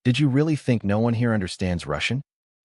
"Did you really think no one here understands Russian?"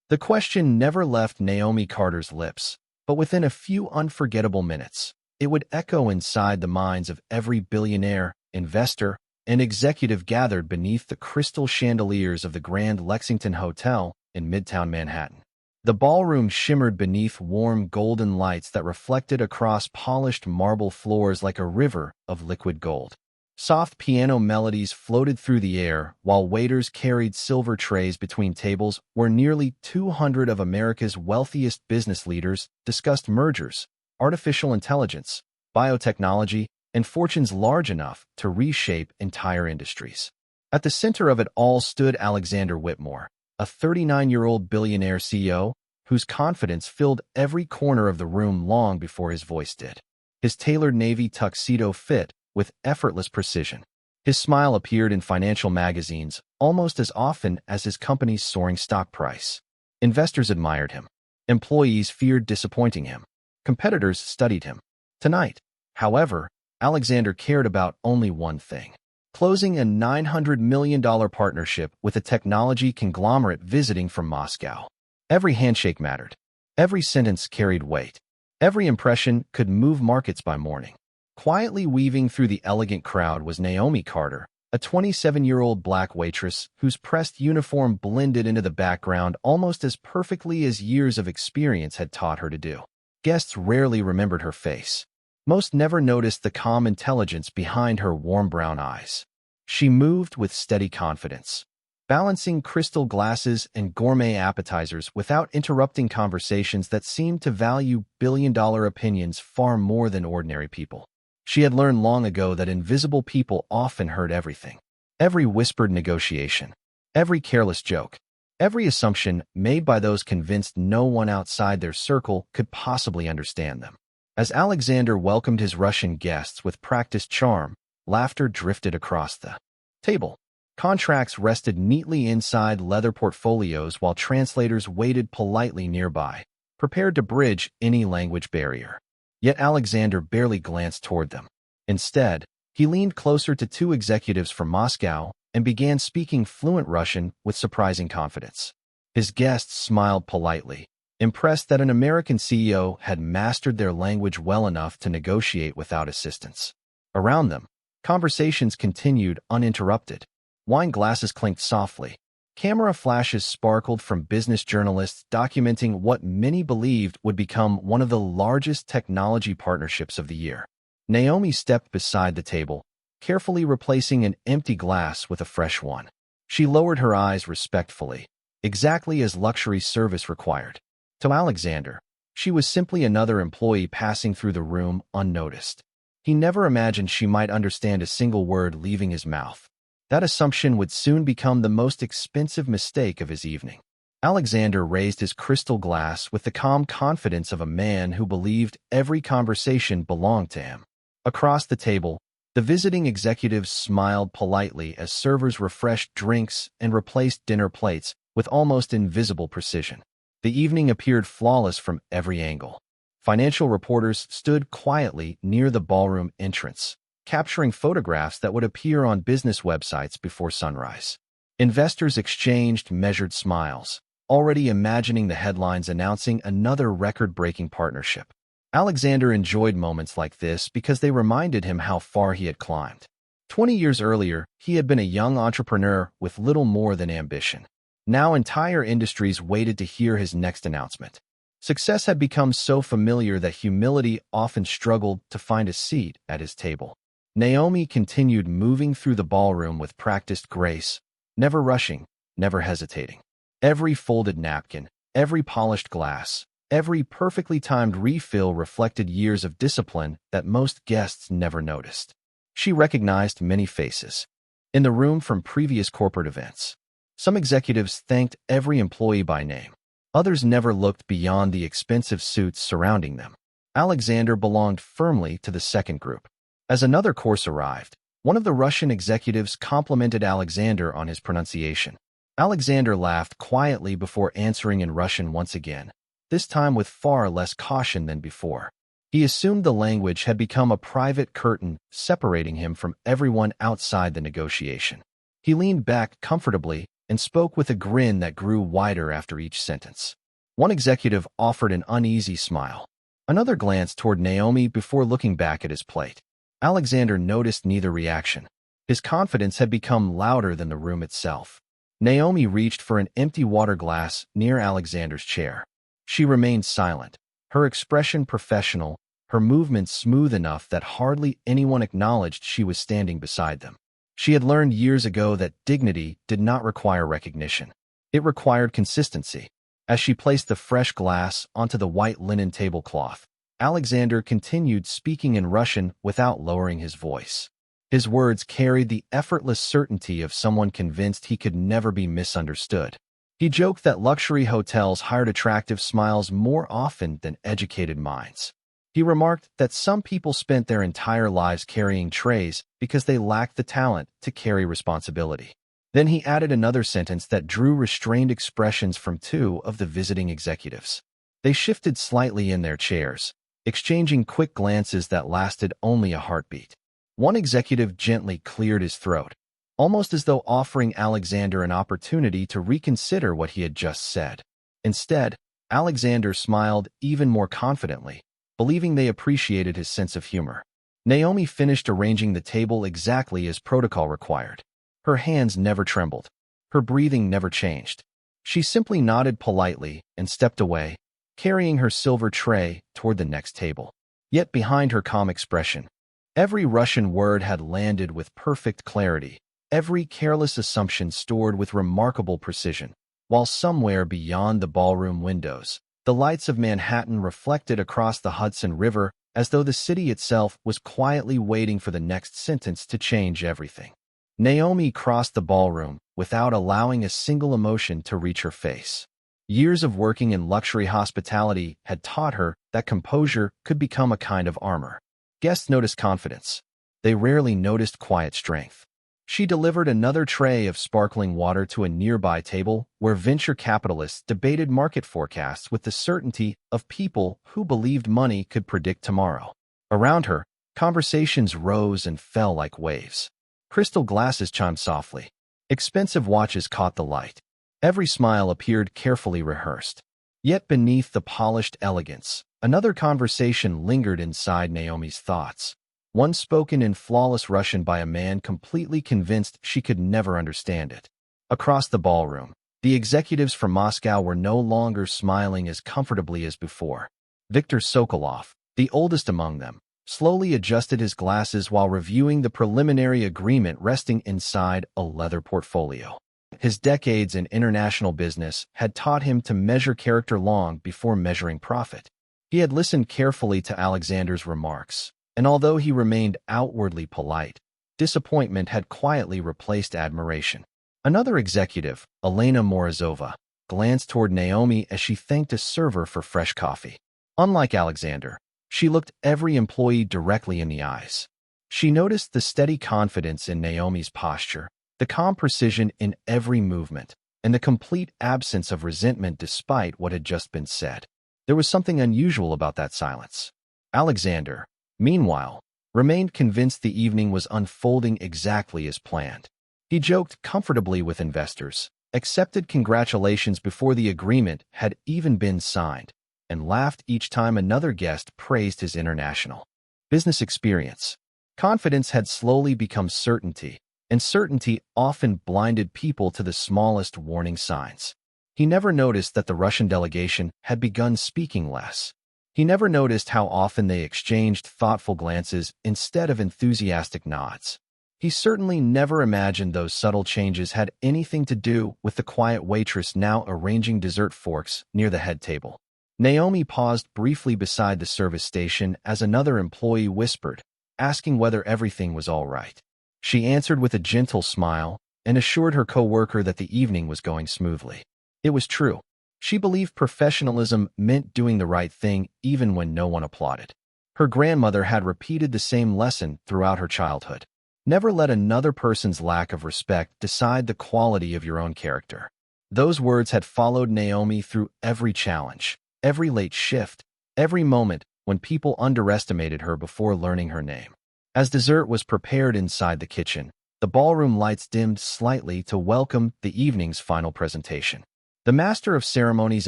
The question never left Naomi Carter's lips, but within a few unforgettable minutes, it would echo inside the minds of every billionaire, investor, and executive gathered beneath the crystal chandeliers of the Grand Lexington Hotel in Midtown Manhattan. The ballroom shimmered beneath warm golden lights that reflected across polished marble floors like a river of liquid gold. Soft piano melodies floated through the air while waiters carried silver trays between tables where nearly 200 of America's wealthiest business leaders discussed mergers, artificial intelligence, biotechnology, and fortunes large enough to reshape entire industries. At the center of it all stood Alexander Whitmore, a 39-year-old billionaire CEO whose confidence filled every corner of the room long before his voice did. His tailored navy tuxedo fit with effortless precision. His smile appeared in financial magazines almost as often as his company's soaring stock price. Investors admired him. Employees feared disappointing him. Competitors studied him. Tonight, however, Alexander cared about only one thing: closing a $900 million partnership with a technology conglomerate visiting from Moscow. Every handshake mattered. Every sentence carried weight. Every impression could move markets by morning. Quietly weaving through the elegant crowd was Naomi Carter, a 27-year-old black waitress whose pressed uniform blended into the background almost as perfectly as years of experience had taught her to do. Guests rarely remembered her face. Most never noticed the calm intelligence behind her warm brown eyes. She moved with steady confidence, balancing crystal glasses and gourmet appetizers without interrupting conversations that seemed to value billion-dollar opinions far more than ordinary people. She had learned long ago that invisible people often heard everything. Every whispered negotiation, every careless joke, every assumption made by those convinced no one outside their circle could possibly understand them. As Alexander welcomed his Russian guests with practiced charm, laughter drifted across the table. Contracts rested neatly inside leather portfolios while translators waited politely nearby, prepared to bridge any language barrier. Yet Alexander barely glanced toward them. Instead, he leaned closer to two executives from Moscow and began speaking fluent Russian with surprising confidence. His guests smiled politely, impressed that an American CEO had mastered their language well enough to negotiate without assistance. Around them, conversations continued uninterrupted. Wine glasses clinked softly. Camera flashes sparkled from business journalists documenting what many believed would become one of the largest technology partnerships of the year. Naomi stepped beside the table, carefully replacing an empty glass with a fresh one. She lowered her eyes respectfully, exactly as luxury service required. To Alexander, she was simply another employee passing through the room unnoticed. He never imagined she might understand a single word leaving his mouth. That assumption would soon become the most expensive mistake of his evening. Alexander raised his crystal glass with the calm confidence of a man who believed every conversation belonged to him. Across the table, the visiting executives smiled politely as servers refreshed drinks and replaced dinner plates with almost invisible precision. The evening appeared flawless from every angle. Financial reporters stood quietly near the ballroom entrance, capturing photographs that would appear on business websites before sunrise. Investors exchanged measured smiles, already imagining the headlines announcing another record-breaking partnership. Alexander enjoyed moments like this because they reminded him how far he had climbed. 20 years earlier, he had been a young entrepreneur with little more than ambition. Now entire industries waited to hear his next announcement. Success had become so familiar that humility often struggled to find a seat at his table. Naomi continued moving through the ballroom with practiced grace, never rushing, never hesitating. Every folded napkin, every polished glass, every perfectly timed refill reflected years of discipline that most guests never noticed. She recognized many faces in the room from previous corporate events. Some executives thanked every employee by name. Others never looked beyond the expensive suits surrounding them. Alexander belonged firmly to the second group. As another course arrived, one of the Russian executives complimented Alexander on his pronunciation. Alexander laughed quietly before answering in Russian once again, this time with far less caution than before. He assumed the language had become a private curtain separating him from everyone outside the negotiation. He leaned back comfortably, and spoke with a grin that grew wider after each sentence. One executive offered an uneasy smile. Another glanced toward Naomi before looking back at his plate. Alexander noticed neither reaction. His confidence had become louder than the room itself. Naomi reached for an empty water glass near Alexander's chair. She remained silent, her expression professional, her movements smooth enough that hardly anyone acknowledged she was standing beside them. She had learned years ago that dignity did not require recognition. It required consistency. As she placed the fresh glass onto the white linen tablecloth, Alexander continued speaking in Russian without lowering his voice. His words carried the effortless certainty of someone convinced he could never be misunderstood. He joked that luxury hotels hired attractive smiles more often than educated minds. He remarked that some people spent their entire lives carrying trays because they lacked the talent to carry responsibility. Then he added another sentence that drew restrained expressions from two of the visiting executives. They shifted slightly in their chairs, exchanging quick glances that lasted only a heartbeat. One executive gently cleared his throat, almost as though offering Alexander an opportunity to reconsider what he had just said. Instead, Alexander smiled even more confidently, believing they appreciated his sense of humor. Naomi finished arranging the table exactly as protocol required. Her hands never trembled. Her breathing never changed. She simply nodded politely and stepped away, carrying her silver tray toward the next table. Yet behind her calm expression, every Russian word had landed with perfect clarity, every careless assumption stored with remarkable precision. While somewhere beyond the ballroom windows, the lights of Manhattan reflected across the Hudson River as though the city itself was quietly waiting for the next sentence to change everything. Naomi crossed the ballroom without allowing a single emotion to reach her face. Years of working in luxury hospitality had taught her that composure could become a kind of armor. Guests noticed confidence. They rarely noticed quiet strength. She delivered another tray of sparkling water to a nearby table where venture capitalists debated market forecasts with the certainty of people who believed money could predict tomorrow. Around her, conversations rose and fell like waves. Crystal glasses chimed softly. Expensive watches caught the light. Every smile appeared carefully rehearsed. Yet beneath the polished elegance, another conversation lingered inside Naomi's thoughts. One spoken in flawless Russian by a man completely convinced she could never understand it. Across the ballroom, the executives from Moscow were no longer smiling as comfortably as before. Viktor Sokolov, the oldest among them, slowly adjusted his glasses while reviewing the preliminary agreement resting inside a leather portfolio. His decades in international business had taught him to measure character long before measuring profit. He had listened carefully to Alexander's remarks, and although he remained outwardly polite, disappointment had quietly replaced admiration. Another executive, Elena Morozova, glanced toward Naomi as she thanked a server for fresh coffee. Unlike Alexander, she looked every employee directly in the eyes. She noticed the steady confidence in Naomi's posture, the calm precision in every movement, and the complete absence of resentment despite what had just been said. There was something unusual about that silence. Alexander, meanwhile, remained convinced the evening was unfolding exactly as planned. He joked comfortably with investors, accepted congratulations before the agreement had even been signed, and laughed each time another guest praised his international business experience. Confidence had slowly become certainty, and certainty often blinded people to the smallest warning signs. He never noticed that the Russian delegation had begun speaking less. He never noticed how often they exchanged thoughtful glances instead of enthusiastic nods. He certainly never imagined those subtle changes had anything to do with the quiet waitress now arranging dessert forks near the head table. Naomi paused briefly beside the service station as another employee whispered, asking whether everything was all right. She answered with a gentle smile and assured her coworker that the evening was going smoothly. It was true. She believed professionalism meant doing the right thing even when no one applauded. Her grandmother had repeated the same lesson throughout her childhood. Never let another person's lack of respect decide the quality of your own character. Those words had followed Naomi through every challenge, every late shift, every moment when people underestimated her before learning her name. As dessert was prepared inside the kitchen, The ballroom lights dimmed slightly to welcome the evening's final presentation. The master of ceremonies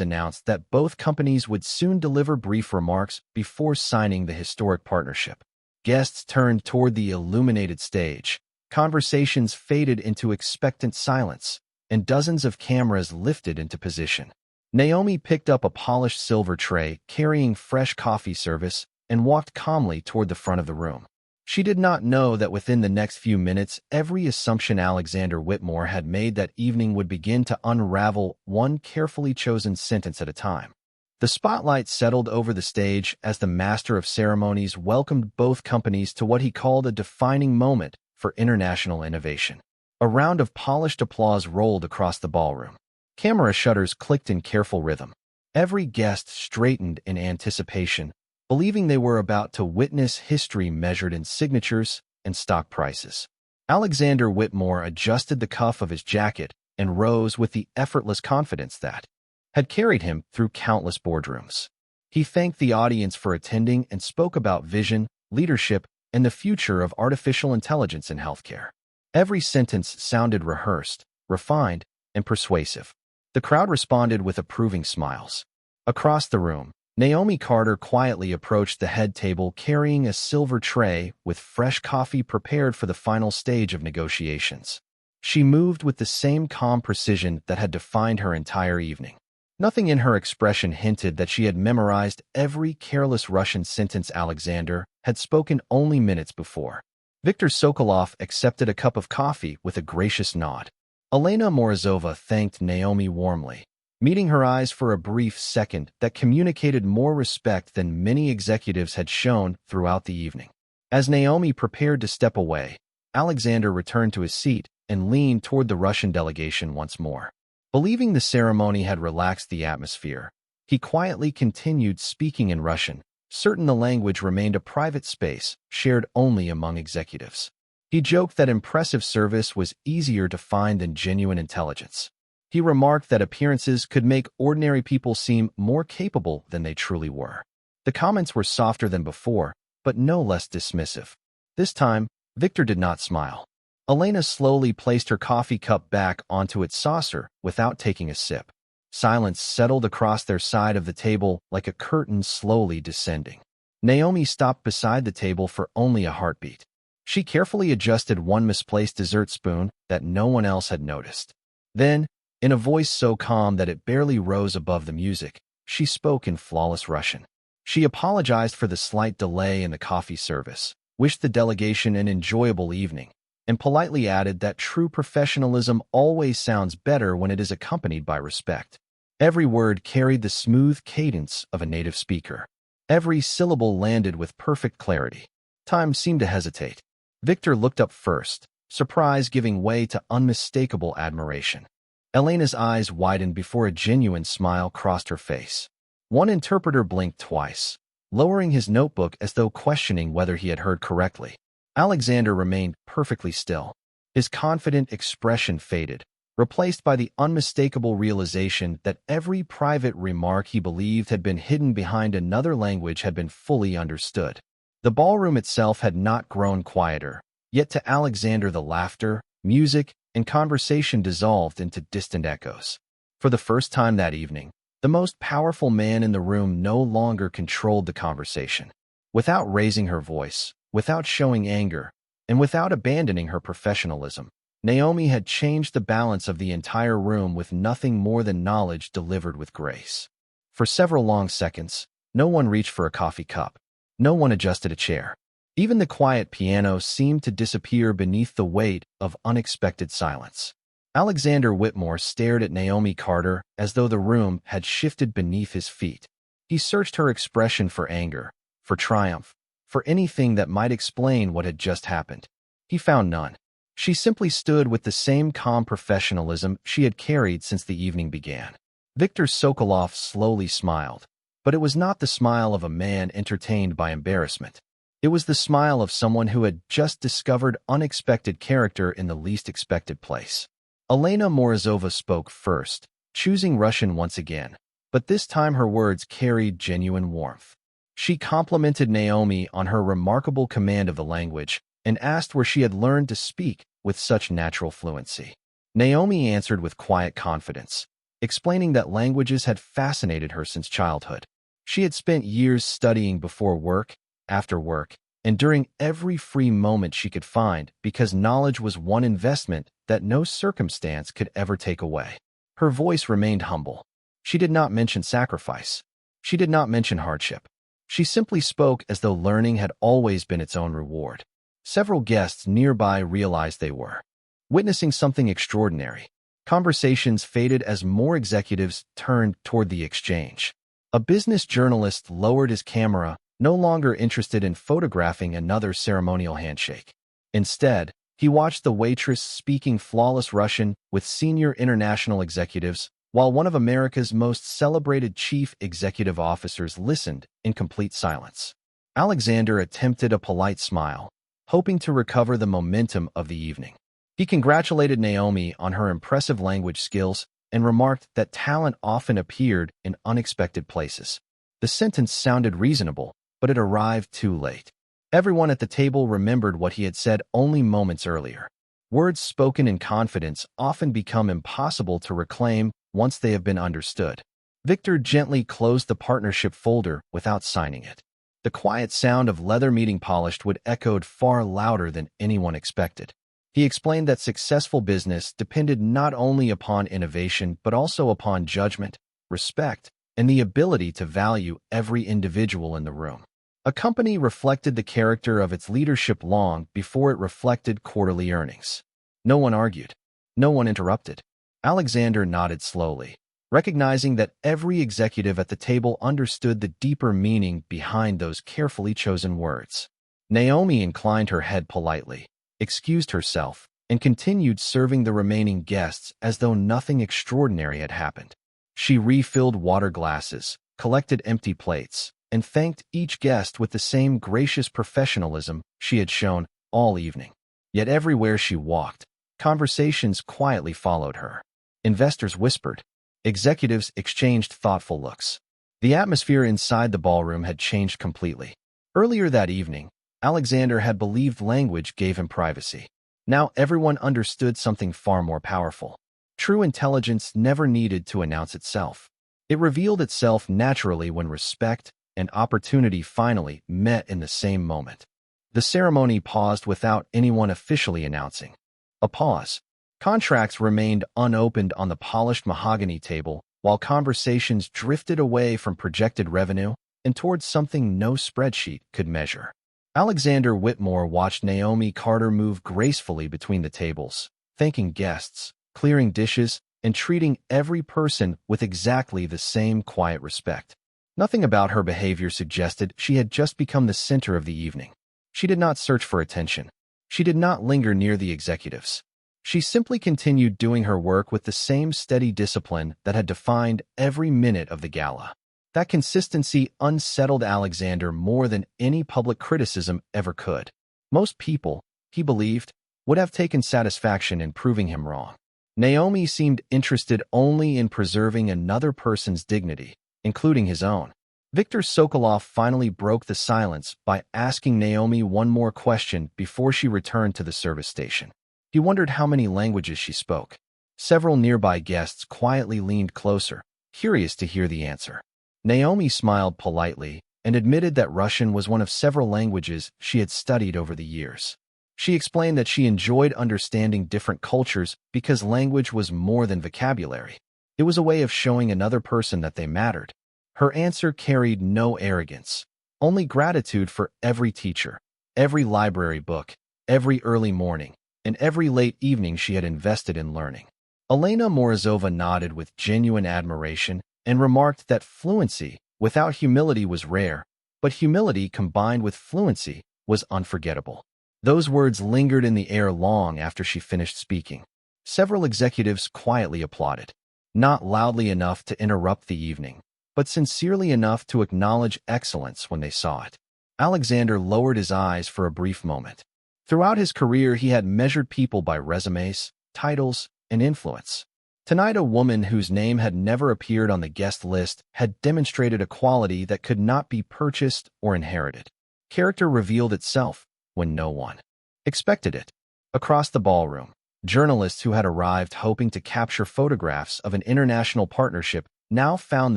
announced that both companies would soon deliver brief remarks before signing the historic partnership. Guests turned toward the illuminated stage. Conversations faded into expectant silence, and dozens of cameras lifted into position. Naomi picked up a polished silver tray carrying fresh coffee service and walked calmly toward the front of the room. She did not know that within the next few minutes, every assumption Alexander Whitmore had made that evening would begin to unravel one carefully chosen sentence at a time. The spotlight settled over the stage as the master of ceremonies welcomed both companies to what he called a defining moment for international innovation. A round of polished applause rolled across the ballroom. Camera shutters clicked in careful rhythm. Every guest straightened in anticipation, believing they were about to witness history measured in signatures and stock prices. Alexander Whitmore adjusted the cuff of his jacket and rose with the effortless confidence that had carried him through countless boardrooms. He thanked the audience for attending and spoke about vision, leadership, and the future of artificial intelligence in healthcare. Every sentence sounded rehearsed, refined, and persuasive. The crowd responded with approving smiles. Across the room, Naomi Carter quietly approached the head table carrying a silver tray with fresh coffee prepared for the final stage of negotiations. She moved with the same calm precision that had defined her entire evening. Nothing in her expression hinted that she had memorized every careless Russian sentence Alexander had spoken only minutes before. Viktor Sokolov accepted a cup of coffee with a gracious nod. Elena Morozova thanked Naomi warmly, meeting her eyes for a brief second that communicated more respect than many executives had shown throughout the evening. As Naomi prepared to step away, Alexander returned to his seat and leaned toward the Russian delegation once more. Believing the ceremony had relaxed the atmosphere, he quietly continued speaking in Russian, certain the language remained a private space shared only among executives. He joked that impressive service was easier to find than genuine intelligence. He remarked that appearances could make ordinary people seem more capable than they truly were. The comments were softer than before, but no less dismissive. This time, Victor did not smile. Elena slowly placed her coffee cup back onto its saucer without taking a sip. Silence settled across their side of the table like a curtain slowly descending. Naomi stopped beside the table for only a heartbeat. She carefully adjusted one misplaced dessert spoon that no one else had noticed. Then, in a voice so calm that it barely rose above the music, she spoke in flawless Russian. She apologized for the slight delay in the coffee service, wished the delegation an enjoyable evening, and politely added that true professionalism always sounds better when it is accompanied by respect. Every word carried the smooth cadence of a native speaker. Every syllable landed with perfect clarity. Time seemed to hesitate. Victor looked up first, surprise giving way to unmistakable admiration. Elena's eyes widened before a genuine smile crossed her face. One interpreter blinked twice, lowering his notebook as though questioning whether he had heard correctly. Alexander remained perfectly still. His confident expression faded, replaced by the unmistakable realization that every private remark he believed had been hidden behind another language had been fully understood. The ballroom itself had not grown quieter, yet to Alexander the laughter, music, and conversation dissolved into distant echoes. For the first time that evening, the most powerful man in the room no longer controlled the conversation. Without raising her voice, without showing anger, and without abandoning her professionalism, Naomi had changed the balance of the entire room with nothing more than knowledge delivered with grace. For several long seconds, no one reached for a coffee cup. No one adjusted a chair. Even the quiet piano seemed to disappear beneath the weight of unexpected silence. Alexander Whitmore stared at Naomi Carter as though the room had shifted beneath his feet. He searched her expression for anger, for triumph, for anything that might explain what had just happened. He found none. She simply stood with the same calm professionalism she had carried since the evening began. Viktor Sokolov slowly smiled, but it was not the smile of a man entertained by embarrassment. It was the smile of someone who had just discovered unexpected character in the least expected place. Elena Morozova spoke first, choosing Russian once again, but this time her words carried genuine warmth. She complimented Naomi on her remarkable command of the language and asked where she had learned to speak with such natural fluency? Naomi answered with quiet confidence, explaining that languages had fascinated her since childhood. She had spent years studying before work, after work, and during every free moment she could find because knowledge was one investment that no circumstance could ever take away. Her voice remained humble. She did not mention sacrifice. She did not mention hardship. She simply spoke as though learning had always been its own reward. Several guests nearby realized they were witnessing something extraordinary. Conversations faded as more executives turned toward the exchange. A business journalist lowered his camera, no longer interested in photographing another ceremonial handshake. Instead, he watched the waitress speaking flawless Russian with senior international executives, while one of America's most celebrated chief executive officers listened in complete silence. Alexander attempted a polite smile, hoping to recover the momentum of the evening. He congratulated Naomi on her impressive language skills and remarked that talent often appeared in unexpected places. The sentence sounded reasonable, but it arrived too late. Everyone at the table remembered what he had said only moments earlier. Words spoken in confidence often become impossible to reclaim once they have been understood. Victor gently closed the partnership folder without signing it. The quiet sound of leather meeting polished would echoed far louder than anyone expected. He explained that successful business depended not only upon innovation but also upon judgment, respect, and the ability to value every individual in the room. A company reflected the character of its leadership long before it reflected quarterly earnings. No one argued. No one interrupted. Alexander nodded slowly, recognizing that every executive at the table understood the deeper meaning behind those carefully chosen words. Naomi inclined her head politely, excused herself, and continued serving the remaining guests as though nothing extraordinary had happened. She refilled water glasses, collected empty plates, and thanked each guest with the same gracious professionalism she had shown all evening. Yet everywhere she walked, conversations quietly followed her. Investors whispered. Executives exchanged thoughtful looks. The atmosphere inside the ballroom had changed completely. Earlier that evening, Alexander had believed language gave him privacy. Now everyone understood something far more powerful. True intelligence never needed to announce itself. It revealed itself naturally when respect and opportunity finally met in the same moment. The ceremony paused without anyone officially announcing. A pause. Contracts remained unopened on the polished mahogany table, while conversations drifted away from projected revenue and towards something no spreadsheet could measure. Alexander Whitmore watched Naomi Carter move gracefully between the tables, thanking guests, clearing dishes, and treating every person with exactly the same quiet respect. Nothing about her behavior suggested she had just become the center of the evening. She did not search for attention. She did not linger near the executives. She simply continued doing her work with the same steady discipline that had defined every minute of the gala. That consistency unsettled Alexander more than any public criticism ever could. Most people, he believed, would have taken satisfaction in proving him wrong. Naomi seemed interested only in preserving another person's dignity, including his own. Viktor Sokolov finally broke the silence by asking Naomi one more question before she returned to the service station. He wondered how many languages she spoke. Several nearby guests quietly leaned closer, curious to hear the answer. Naomi smiled politely and admitted that Russian was one of several languages she had studied over the years. She explained that she enjoyed understanding different cultures because language was more than vocabulary. It was a way of showing another person that they mattered. Her answer carried no arrogance, only gratitude for every teacher, every library book, every early morning, and every late evening she had invested in learning. Elena Morozova nodded with genuine admiration and remarked that fluency without humility was rare, but humility combined with fluency was unforgettable. Those words lingered in the air long after she finished speaking. Several executives quietly applauded, not loudly enough to interrupt the evening, but sincerely enough to acknowledge excellence when they saw it. Alexander lowered his eyes for a brief moment. Throughout his career, he had measured people by resumes, titles, and influence. Tonight, a woman whose name had never appeared on the guest list had demonstrated a quality that could not be purchased or inherited. Character revealed itself when no one expected it. Across the ballroom, journalists who had arrived hoping to capture photographs of an international partnership now found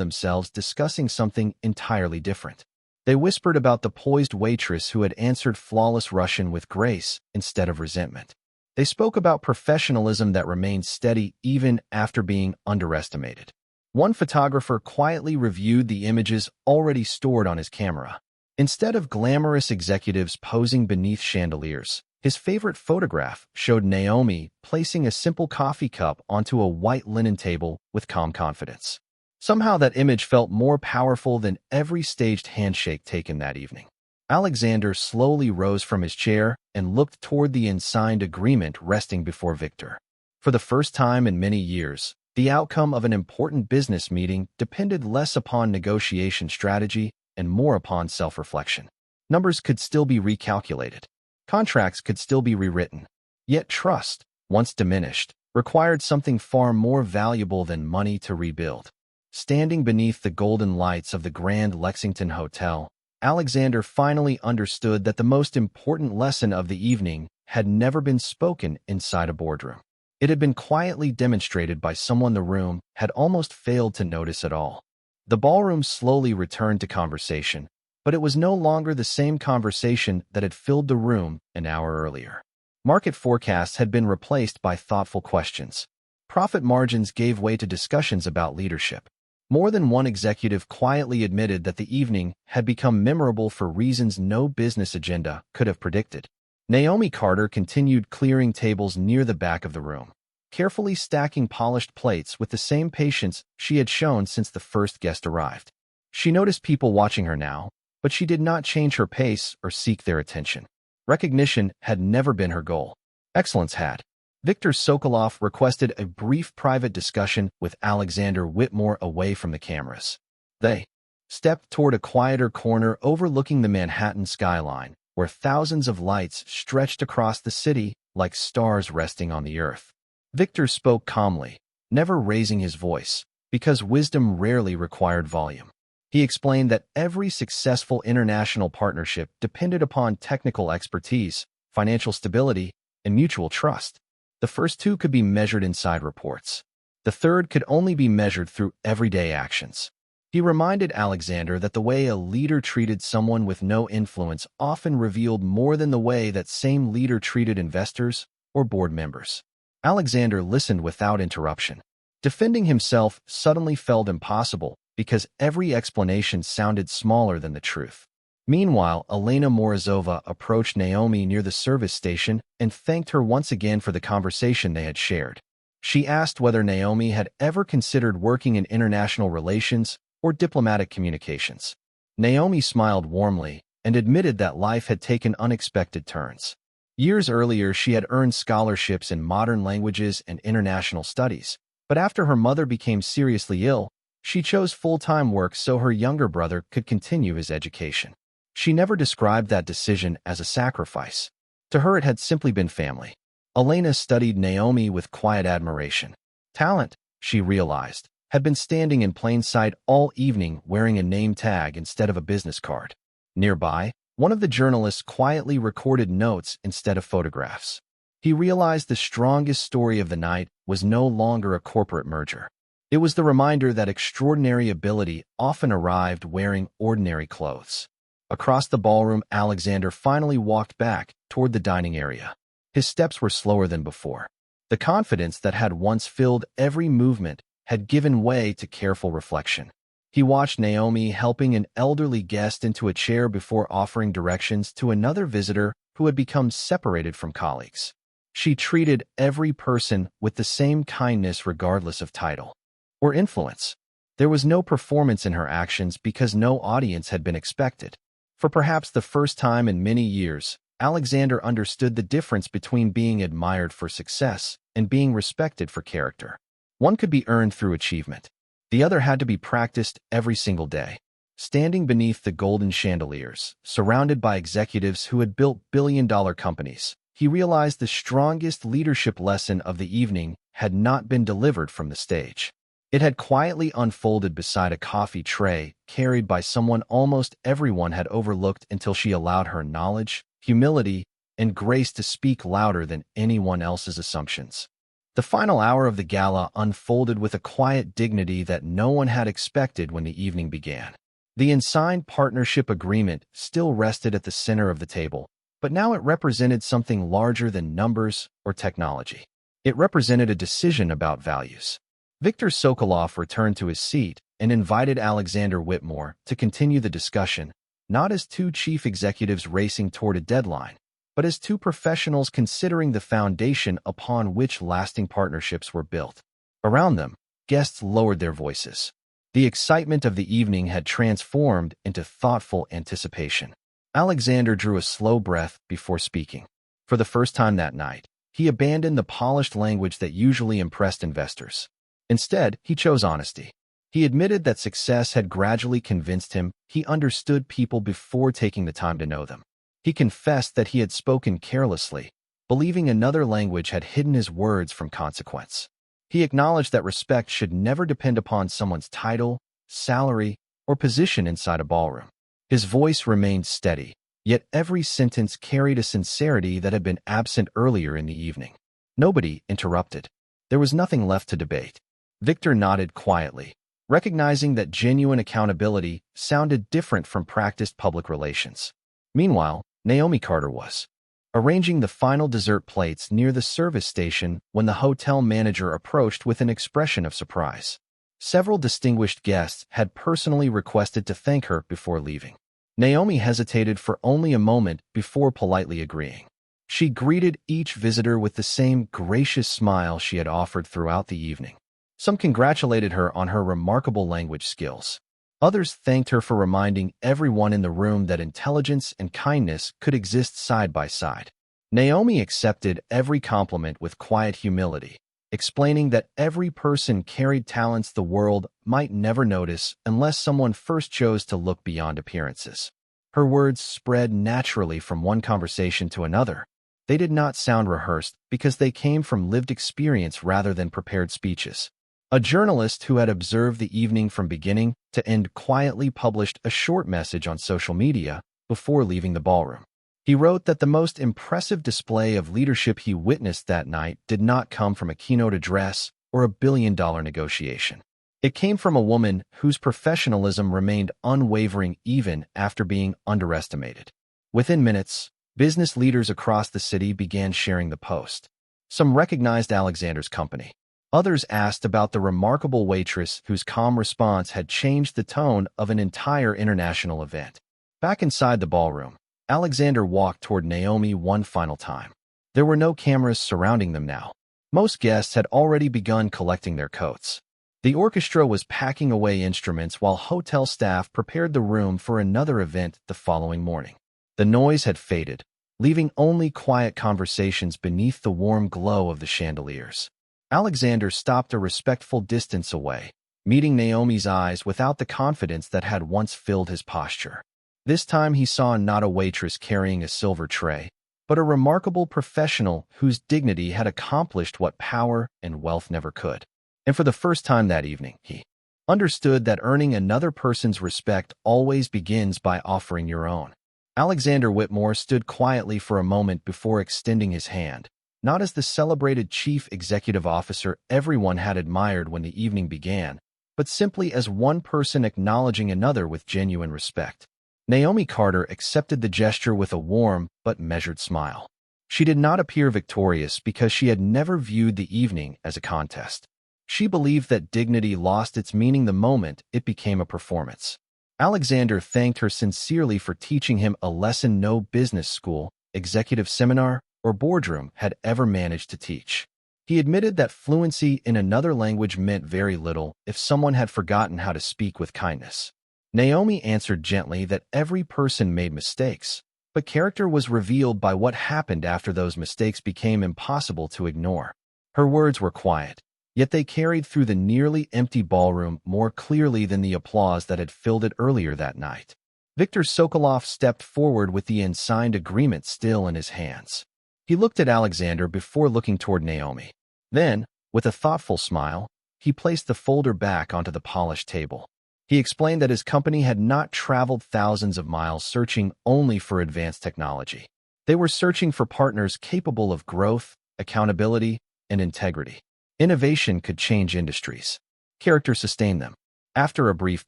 themselves discussing something entirely different. They whispered about the poised waitress who had answered flawless Russian with grace instead of resentment. They spoke about professionalism that remained steady even after being underestimated. One photographer quietly reviewed the images already stored on his camera. Instead of glamorous executives posing beneath chandeliers, his favorite photograph showed Naomi placing a simple coffee cup onto a white linen table with calm confidence. Somehow that image felt more powerful than every staged handshake taken that evening. Alexander slowly rose from his chair and looked toward the unsigned agreement resting before Victor. For the first time in many years, the outcome of an important business meeting depended less upon negotiation strategy and more upon self-reflection. Numbers could still be recalculated. Contracts could still be rewritten. Yet trust, once diminished, required something far more valuable than money to rebuild. Standing beneath the golden lights of the Grand Lexington Hotel, Alexander finally understood that the most important lesson of the evening had never been spoken inside a boardroom. It had been quietly demonstrated by someone the room had almost failed to notice at all. The ballroom slowly returned to conversation, but it was no longer the same conversation that had filled the room an hour earlier. Market forecasts had been replaced by thoughtful questions. Profit margins gave way to discussions about leadership. More than one executive quietly admitted that the evening had become memorable for reasons no business agenda could have predicted. Naomi Carter continued clearing tables near the back of the room, carefully stacking polished plates with the same patience she had shown since the first guest arrived. She noticed people watching her now, but she did not change her pace or seek their attention. Recognition had never been her goal. Excellence had. Viktor Sokolov requested a brief private discussion with Alexander Whitmore away from the cameras. They stepped toward a quieter corner overlooking the Manhattan skyline, where thousands of lights stretched across the city like stars resting on the earth. Victor spoke calmly, never raising his voice, because wisdom rarely required volume. He explained that every successful international partnership depended upon technical expertise, financial stability, and mutual trust. The first two could be measured inside reports. The third could only be measured through everyday actions. He reminded Alexander that the way a leader treated someone with no influence often revealed more than the way that same leader treated investors or board members. Alexander listened without interruption. Defending himself suddenly felt impossible because every explanation sounded smaller than the truth. Meanwhile, Elena Morozova approached Naomi near the service station and thanked her once again for the conversation they had shared. She asked whether Naomi had ever considered working in international relations or diplomatic communications. Naomi smiled warmly and admitted that life had taken unexpected turns. Years earlier, she had earned scholarships in modern languages and international studies, but after her mother became seriously ill, she chose full-time work so her younger brother could continue his education. She never described that decision as a sacrifice. To her, it had simply been family. Elena studied Naomi with quiet admiration. Talent, she realized, had been standing in plain sight all evening wearing a name tag instead of a business card. Nearby, one of the journalists quietly recorded notes instead of photographs. He realized the strongest story of the night was no longer a corporate merger. It was the reminder that extraordinary ability often arrived wearing ordinary clothes. Across the ballroom, Alexander finally walked back toward the dining area. His steps were slower than before. The confidence that had once filled every movement had given way to careful reflection. He watched Naomi helping an elderly guest into a chair before offering directions to another visitor who had become separated from colleagues. She treated every person with the same kindness regardless of title or influence. There was no performance in her actions because no audience had been expected. For perhaps the first time in many years, Alexander understood the difference between being admired for success and being respected for character. One could be earned through achievement. The other had to be practiced every single day. Standing beneath the golden chandeliers, surrounded by executives who had built billion-dollar companies, he realized the strongest leadership lesson of the evening had not been delivered from the stage. It had quietly unfolded beside a coffee tray carried by someone almost everyone had overlooked until she allowed her knowledge, humility, and grace to speak louder than anyone else's assumptions. The final hour of the gala unfolded with a quiet dignity that no one had expected when the evening began. The unsigned partnership agreement still rested at the center of the table, but now it represented something larger than numbers or technology. It represented a decision about values. Viktor Sokolov returned to his seat and invited Alexander Whitmore to continue the discussion, not as two chief executives racing toward a deadline, but as two professionals considering the foundation upon which lasting partnerships were built. Around them, guests lowered their voices. The excitement of the evening had transformed into thoughtful anticipation. Alexander drew a slow breath before speaking. For the first time that night, he abandoned the polished language that usually impressed investors. Instead, he chose honesty. He admitted that success had gradually convinced him he understood people before taking the time to know them. He confessed that he had spoken carelessly, believing another language had hidden his words from consequence. He acknowledged that respect should never depend upon someone's title, salary, or position inside a ballroom. His voice remained steady, yet every sentence carried a sincerity that had been absent earlier in the evening. Nobody interrupted. There was nothing left to debate. Viktor nodded quietly, recognizing that genuine accountability sounded different from practiced public relations. Meanwhile, Naomi Carter was arranging the final dessert plates near the service station when the hotel manager approached with an expression of surprise. Several distinguished guests had personally requested to thank her before leaving. Naomi hesitated for only a moment before politely agreeing. She greeted each visitor with the same gracious smile she had offered throughout the evening. Some congratulated her on her remarkable language skills. Others thanked her for reminding everyone in the room that intelligence and kindness could exist side by side. Naomi accepted every compliment with quiet humility, explaining that every person carried talents the world might never notice unless someone first chose to look beyond appearances. Her words spread naturally from one conversation to another. They did not sound rehearsed because they came from lived experience rather than prepared speeches. A journalist who had observed the evening from beginning to end quietly published a short message on social media before leaving the ballroom. He wrote that the most impressive display of leadership he witnessed that night did not come from a keynote address or a billion-dollar negotiation. It came from a woman whose professionalism remained unwavering even after being underestimated. Within minutes, business leaders across the city began sharing the post. Some recognized Alexander's company. Others asked about the remarkable waitress whose calm response had changed the tone of an entire international event. Back inside the ballroom, Alexander walked toward Naomi one final time. There were no cameras surrounding them now. Most guests had already begun collecting their coats. The orchestra was packing away instruments while hotel staff prepared the room for another event the following morning. The noise had faded, leaving only quiet conversations beneath the warm glow of the chandeliers. Alexander stopped a respectful distance away, meeting Naomi's eyes without the confidence that had once filled his posture. This time he saw not a waitress carrying a silver tray, but a remarkable professional whose dignity had accomplished what power and wealth never could. And for the first time that evening, he understood that earning another person's respect always begins by offering your own. Alexander Whitmore stood quietly for a moment before extending his hand, not as the celebrated chief executive officer everyone had admired when the evening began, but simply as one person acknowledging another with genuine respect. Naomi Carter accepted the gesture with a warm but measured smile. She did not appear victorious because she had never viewed the evening as a contest. She believed that dignity lost its meaning the moment it became a performance. Alexander thanked her sincerely for teaching him a lesson no business school, executive seminar, or boardroom had ever managed to teach. He admitted that fluency in another language meant very little if someone had forgotten how to speak with kindness. Naomi answered gently that every person made mistakes, but character was revealed by what happened after those mistakes became impossible to ignore. Her words were quiet, yet they carried through the nearly empty ballroom more clearly than the applause that had filled it earlier that night. Viktor Sokolov stepped forward with the unsigned agreement still in his hands. He looked at Alexander before looking toward Naomi. Then, with a thoughtful smile, he placed the folder back onto the polished table. He explained that his company had not traveled thousands of miles searching only for advanced technology. They were searching for partners capable of growth, accountability, and integrity. Innovation could change industries. Character sustained them. After a brief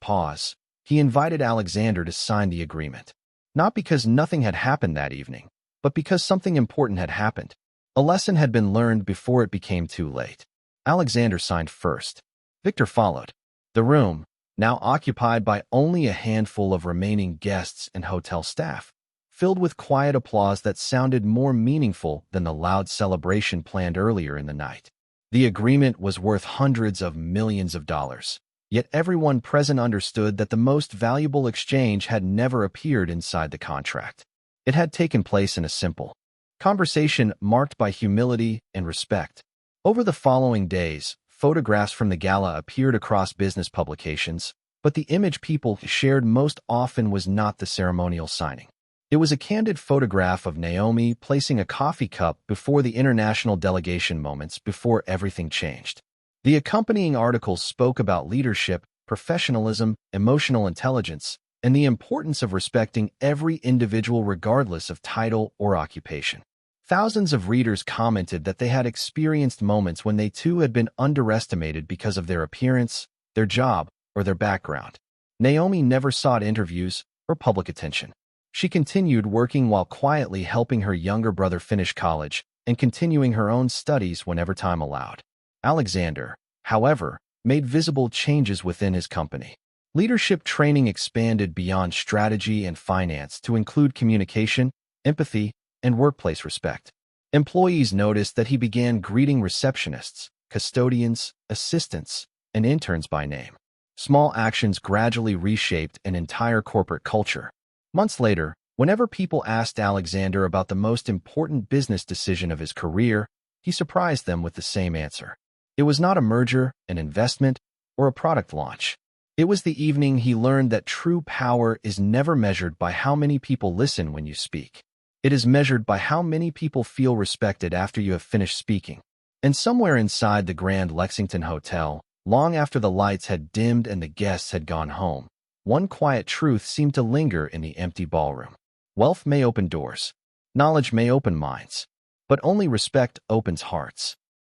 pause, he invited Alexander to sign the agreement. Not because nothing had happened that evening, but because something important had happened. A lesson had been learned before it became too late. Alexander signed first. Victor followed. The room, now occupied by only a handful of remaining guests and hotel staff, filled with quiet applause that sounded more meaningful than the loud celebration planned earlier in the night. The agreement was worth hundreds of millions of dollars. Yet everyone present understood that the most valuable exchange had never appeared inside the contract. It had taken place in a simple conversation marked by humility and respect. Over the following days, photographs from the gala appeared across business publications, but the image people shared most often was not the ceremonial signing. It was a candid photograph of Naomi placing a coffee cup before the international delegation moments before everything changed. The accompanying articles spoke about leadership, professionalism, emotional intelligence, and the importance of respecting every individual regardless of title or occupation. Thousands of readers commented that they had experienced moments when they too had been underestimated because of their appearance, their job, or their background. Naomi never sought interviews or public attention. She continued working while quietly helping her younger brother finish college and continuing her own studies whenever time allowed. Alexander, however, made visible changes within his company. Leadership training expanded beyond strategy and finance to include communication, empathy, and workplace respect. Employees noticed that he began greeting receptionists, custodians, assistants, and interns by name. Small actions gradually reshaped an entire corporate culture. Months later, whenever people asked Alexander about the most important business decision of his career, he surprised them with the same answer. It was not a merger, an investment, or a product launch. It was the evening he learned that true power is never measured by how many people listen when you speak. It is measured by how many people feel respected after you have finished speaking. And somewhere inside the Grand Lexington Hotel, long after the lights had dimmed and the guests had gone home, one quiet truth seemed to linger in the empty ballroom. Wealth may open doors. Knowledge may open minds. But only respect opens hearts.